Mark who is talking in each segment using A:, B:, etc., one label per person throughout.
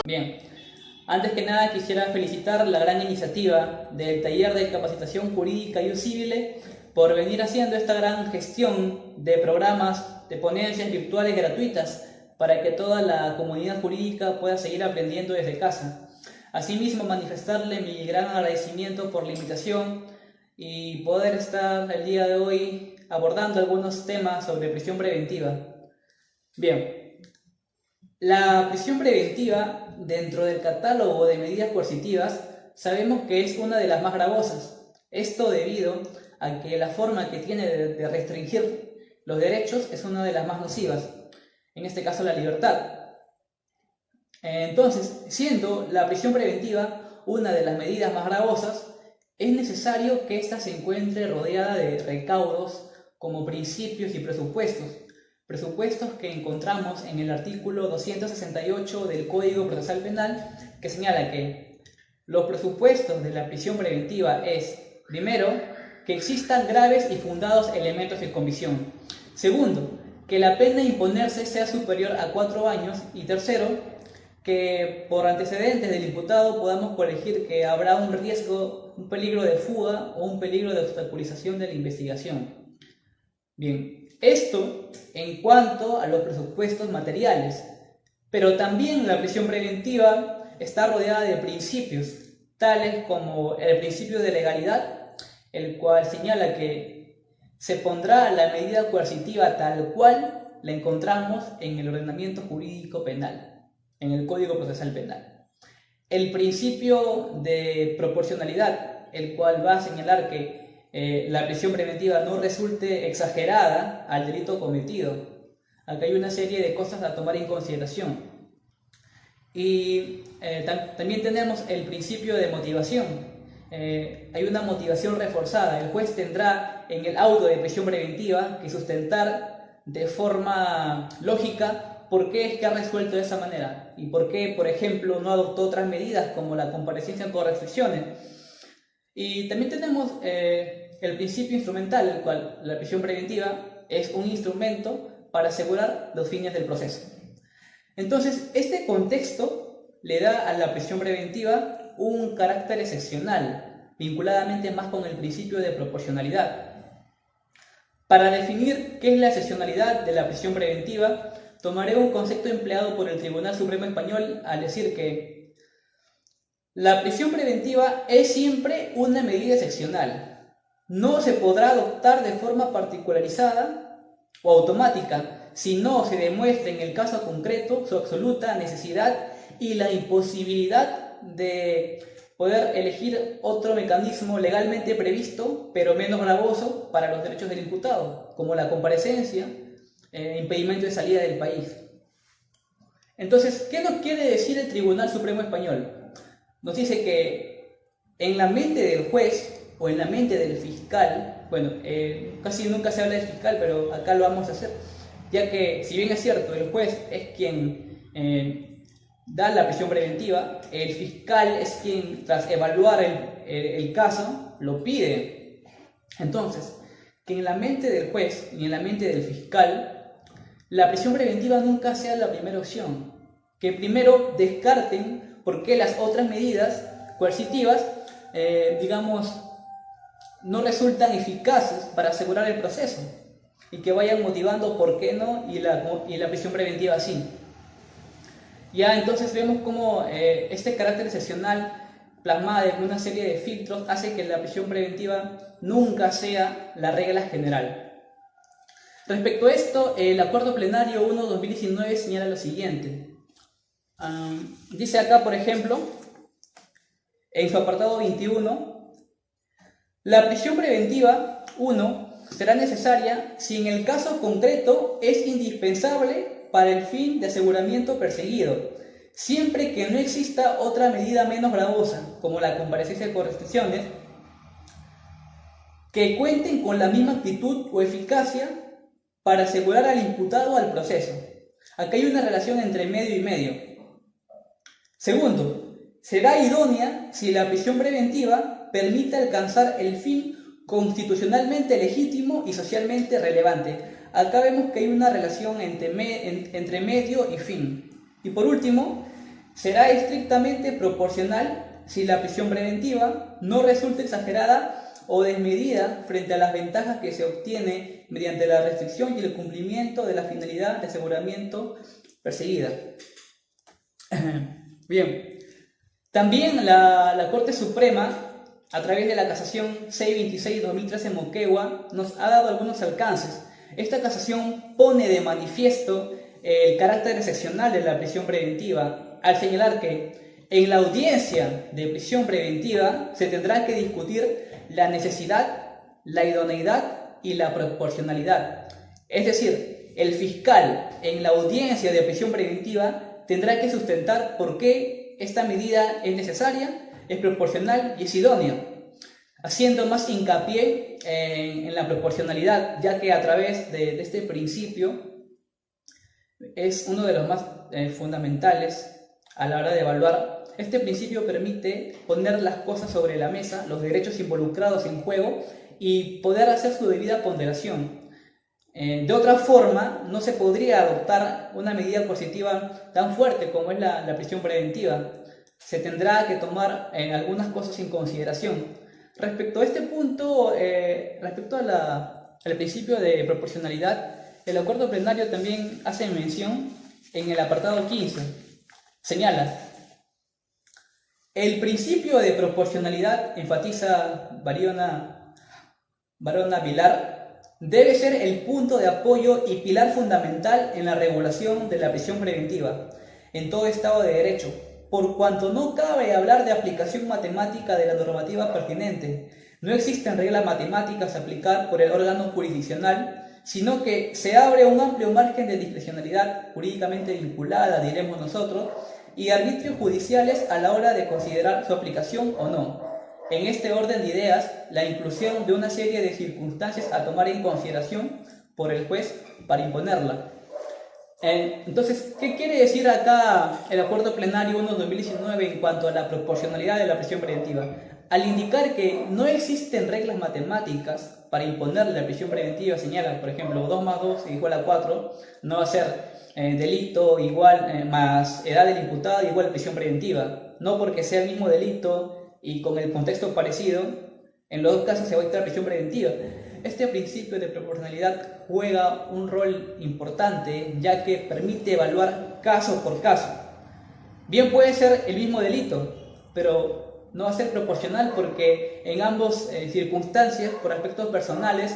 A: Bien, antes que nada quisiera felicitar la gran iniciativa del Taller de Capacitación Jurídica Ius Civile por venir haciendo esta gran gestión de programas, de ponencias virtuales gratuitas para que toda la comunidad jurídica pueda seguir aprendiendo desde casa. Asimismo, manifestarle mi gran agradecimiento por la invitación y poder estar el día de hoy abordando algunos temas sobre prisión preventiva. Bien, la prisión preventiva, dentro del catálogo de medidas coercitivas, sabemos que es una de las más gravosas. Esto debido a que la forma que tiene de restringir los derechos es una de las más nocivas, en este caso la libertad. Entonces, siendo la prisión preventiva una de las medidas más gravosas, es necesario que ésta se encuentre rodeada de recaudos como principios y presupuestos que encontramos en el artículo 268 del Código Procesal Penal, que señala que los presupuestos de la prisión preventiva es, primero, que existan graves y fundados elementos de convicción; segundo, que la pena a imponerse sea superior a 4 años; y tercero, que por antecedentes del imputado podamos colegir que habrá un riesgo, un peligro de fuga o un peligro de obstaculización de la investigación. Bien, esto en cuanto a los presupuestos materiales, pero también la prisión preventiva está rodeada de principios, tales como el principio de legalidad, el cual señala que se pondrá la medida coercitiva tal cual la encontramos en el ordenamiento jurídico penal, en el Código Procesal Penal. El principio de proporcionalidad, el cual va a señalar que la prisión preventiva no resulte exagerada al delito cometido. Acá hay una serie de cosas a tomar en consideración. Y también tenemos el principio de motivación. Hay una motivación reforzada. El juez tendrá en el auto de prisión preventiva que sustentar de forma lógica por qué es que ha resuelto de esa manera y por qué, por ejemplo, no adoptó otras medidas como la comparecencia con restricciones. Y también tenemos el principio instrumental, el cual la prisión preventiva es un instrumento para asegurar los fines del proceso. Entonces, este contexto le da a la prisión preventiva un carácter excepcional, vinculadamente más con el principio de proporcionalidad. Para definir qué es la excepcionalidad de la prisión preventiva, tomaré un concepto empleado por el Tribunal Supremo Español al decir que la prisión preventiva es siempre una medida excepcional. No se podrá adoptar de forma particularizada o automática si no se demuestra en el caso concreto su absoluta necesidad y la imposibilidad de poder elegir otro mecanismo legalmente previsto, pero menos gravoso para los derechos del imputado, como la comparecencia, impedimento de salida del país. Entonces, ¿qué nos quiere decir el Tribunal Supremo Español? Nos dice que en la mente del juez o en la mente del fiscal, bueno, casi nunca se habla del fiscal, pero acá lo vamos a hacer, ya que si bien es cierto, el juez es quien da la prisión preventiva, el fiscal es quien, tras evaluar el caso, lo pide. Entonces, que en la mente del juez y en la mente del fiscal, la prisión preventiva nunca sea la primera opción, que primero descarten por qué las otras medidas coercitivas, no resultan eficaces para asegurar el proceso y que vayan motivando por qué no y la prisión preventiva sí. Ya entonces vemos cómo este carácter excepcional plasmado en una serie de filtros hace que la prisión preventiva nunca sea la regla general. Respecto a esto, el Acuerdo Plenario 1/2019 señala lo siguiente. Dice acá, por ejemplo, en su apartado 21, la prisión preventiva 1 será necesaria si en el caso concreto es indispensable para el fin de aseguramiento perseguido, siempre que no exista otra medida menos gravosa, como la comparecencia con restricciones, que cuenten con la misma actitud o eficacia para asegurar al imputado al proceso. Acá hay una relación entre medio y medio. Segundo, será idónea si la prisión preventiva permite alcanzar el fin constitucionalmente legítimo y socialmente relevante. Acá vemos que hay una relación entre medio y fin. Y por último, será estrictamente proporcional si la prisión preventiva no resulta exagerada o desmedida frente a las ventajas que se obtiene mediante la restricción y el cumplimiento de la finalidad de aseguramiento perseguida. Bien, también la Corte Suprema, a través de la casación 626-2013 Moquegua, nos ha dado algunos alcances. Esta casación pone de manifiesto el carácter excepcional de la prisión preventiva, al señalar que en la audiencia de prisión preventiva se tendrá que discutir la necesidad, la idoneidad y la proporcionalidad. Es decir, el fiscal en la audiencia de prisión preventiva tendrá que sustentar por qué esta medida es necesaria, es proporcional y es idónea, haciendo más hincapié en la proporcionalidad, ya que a través de este principio es uno de los más fundamentales a la hora de evaluar. Este principio permite poner las cosas sobre la mesa, los derechos involucrados en juego y poder hacer su debida ponderación. De otra forma, no se podría adoptar una medida coercitiva tan fuerte como es la prisión preventiva. Se tendrá que tomar algunas cosas en consideración. Respecto a este punto, respecto al principio de proporcionalidad, el acuerdo plenario también hace mención en el apartado 15. Señala: el principio de proporcionalidad, enfatiza Barona Vilar, debe ser el punto de apoyo y pilar fundamental en la regulación de la prisión preventiva en todo Estado de Derecho, por cuanto no cabe hablar de aplicación matemática de la normativa pertinente. No existen reglas matemáticas a aplicar por el órgano jurisdiccional, sino que se abre un amplio margen de discrecionalidad jurídicamente vinculada, diremos nosotros, y arbitrios judiciales a la hora de considerar su aplicación o no. En este orden de ideas, la inclusión de una serie de circunstancias a tomar en consideración por el juez para imponerla. Entonces, ¿qué quiere decir acá el Acuerdo Plenario 1/2019 en cuanto a la proporcionalidad de la prisión preventiva? Al indicar que no existen reglas matemáticas para imponer la prisión preventiva, señala, por ejemplo, 2 más 2 igual a 4, no va a ser delito igual más edad del imputado igual prisión preventiva. No porque sea el mismo delito y con el contexto parecido, en los dos casos se va a dictar prisión preventiva. Este principio de proporcionalidad juega un rol importante, ya que permite evaluar caso por caso. Bien puede ser el mismo delito, pero no va a ser proporcional porque en ambas circunstancias, por aspectos personales,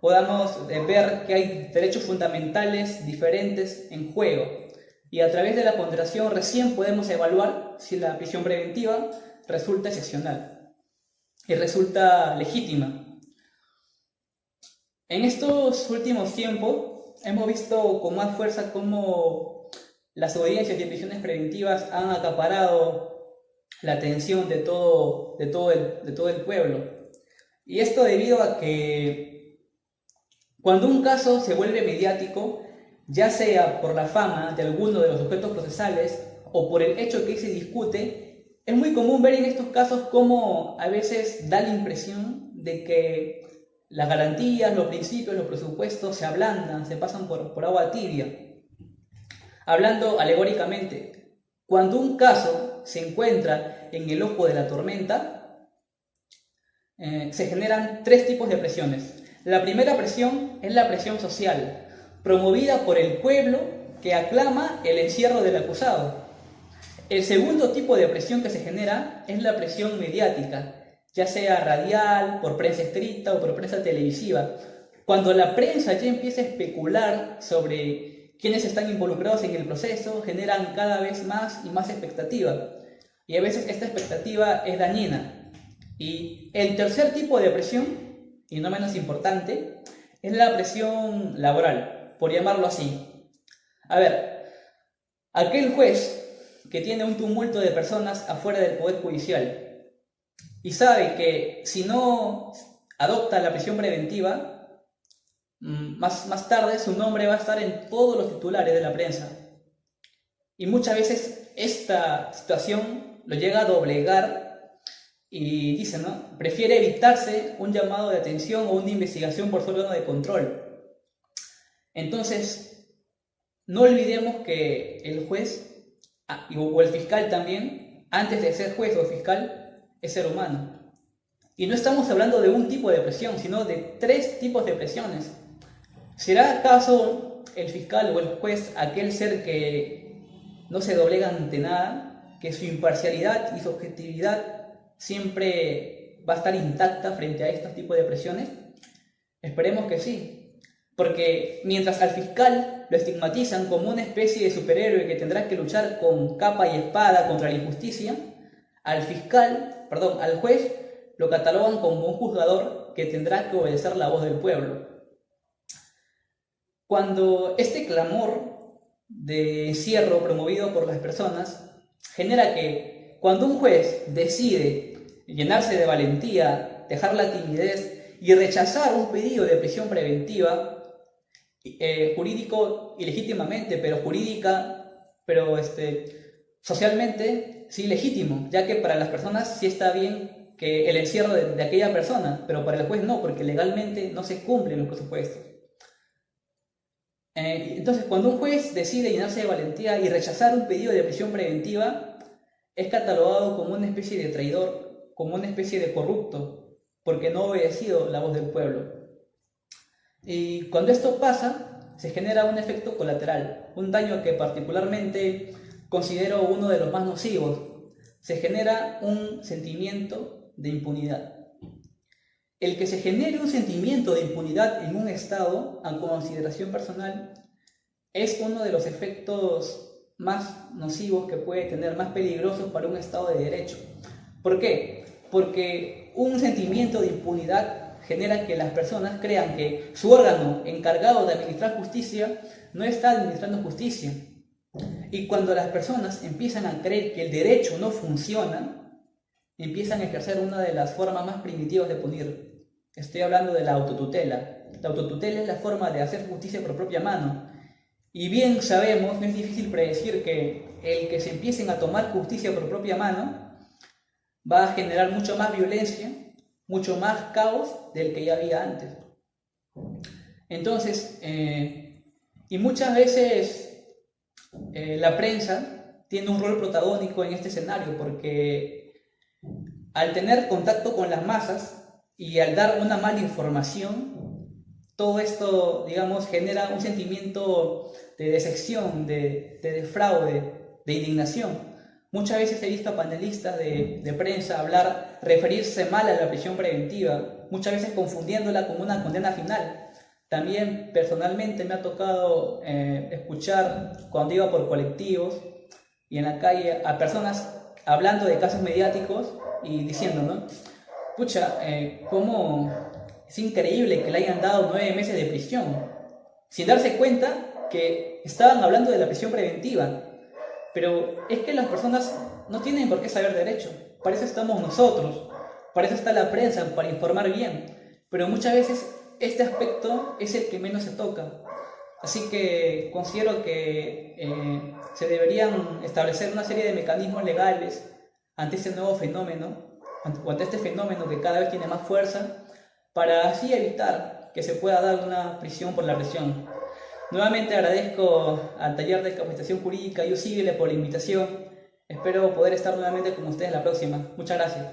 A: podamos ver que hay derechos fundamentales diferentes en juego. Y a través de la ponderación recién podemos evaluar si la prisión preventiva resulta excepcional y resulta legítima. En estos últimos tiempos hemos visto con más fuerza cómo las audiencias de prisiones preventivas han acaparado la atención de todo el pueblo. Y esto debido a que cuando un caso se vuelve mediático, ya sea por la fama de alguno de los sujetos procesales o por el hecho que se discute, es muy común ver en estos casos cómo a veces da la impresión de que las garantías, los principios, los presupuestos se ablandan, se pasan por agua tibia. Hablando alegóricamente, cuando un caso se encuentra en el ojo de la tormenta, se generan 3 tipos de presiones. La primera presión es la presión social, promovida por el pueblo que aclama el encierro del acusado. El segundo tipo de presión que se genera es la presión mediática, ya sea radial, por prensa escrita o por prensa televisiva. Cuando la prensa ya empieza a especular sobre quiénes están involucrados en el proceso, generan cada vez más y más expectativa. Y a veces esta expectativa es dañina. Y el tercer tipo de presión, y no menos importante, es la presión laboral, por llamarlo así. A ver, aquel juez que tiene un tumulto de personas afuera del Poder Judicial y sabe que si no adopta la prisión preventiva, más tarde su nombre va a estar en todos los titulares de la prensa. Y muchas veces esta situación lo llega a doblegar y dice, ¿no?, prefiere evitarse un llamado de atención o una investigación por su órgano de control. Entonces, no olvidemos que el juez o el fiscal también, antes de ser juez o fiscal, es ser humano. Y no estamos hablando de un tipo de presión, sino de 3 tipos de presiones. ¿Será acaso el fiscal o el juez aquel ser que no se doblega ante nada, que su imparcialidad y su objetividad siempre va a estar intacta frente a estos tipos de presiones? Esperemos que sí, porque mientras al fiscal lo estigmatizan como una especie de superhéroe que tendrá que luchar con capa y espada contra la injusticia, al juez lo catalogan como un juzgador que tendrá que obedecer la voz del pueblo. Cuando este clamor de encierro promovido por las personas genera que cuando un juez decide llenarse de valentía, dejar la timidez y rechazar un pedido de prisión preventiva, jurídico ilegítimamente, pero socialmente sí legítimo, ya que para las personas sí está bien que el encierro de aquella persona, pero para el juez no, porque legalmente no se cumplen los presupuestos. Entonces, cuando un juez decide llenarse de valentía y rechazar un pedido de prisión preventiva, es catalogado como una especie de traidor, como una especie de corrupto, porque no ha obedecido la voz del pueblo. Y cuando esto pasa, se genera un efecto colateral, un daño que particularmente considero uno de los más nocivos. Se genera un sentimiento de impunidad. El que se genere un sentimiento de impunidad en un Estado, a consideración personal, es uno de los efectos más nocivos que puede tener, más peligrosos para un Estado de Derecho. ¿Por qué? Porque un sentimiento de impunidad genera que las personas crean que su órgano encargado de administrar justicia no está administrando justicia. Y cuando las personas empiezan a creer que el derecho no funciona, empiezan a ejercer una de las formas más primitivas de punir. Estoy hablando de la autotutela. La autotutela es la forma de hacer justicia por propia mano. Y bien sabemos, no es difícil predecir que el que se empiecen a tomar justicia por propia mano va a generar mucho más violencia, mucho más caos del que ya había antes. Entonces, y muchas veces la prensa tiene un rol protagónico en este escenario, porque al tener contacto con las masas y al dar una mala información, todo esto, digamos, genera un sentimiento de decepción, de defraude, de indignación. Muchas veces he visto a panelistas de prensa referirse mal a la prisión preventiva, muchas veces confundiéndola con una condena final. También personalmente me ha tocado escuchar cuando iba por colectivos y en la calle a personas hablando de casos mediáticos y diciendo, ¿no? Pucha, cómo es increíble que le hayan dado 9 meses de prisión, sin darse cuenta que estaban hablando de la prisión preventiva. Pero es que las personas no tienen por qué saber derecho, para eso estamos nosotros, para eso está la prensa, para informar bien, pero muchas veces este aspecto es el que menos se toca. Así que considero que se deberían establecer una serie de mecanismos legales ante este nuevo fenómeno, o ante este fenómeno que cada vez tiene más fuerza, para así evitar que se pueda dar una prisión por la presión. Nuevamente agradezco al taller de capacitación jurídica y UCIBILE por la invitación. Espero poder estar nuevamente con ustedes la próxima. Muchas gracias.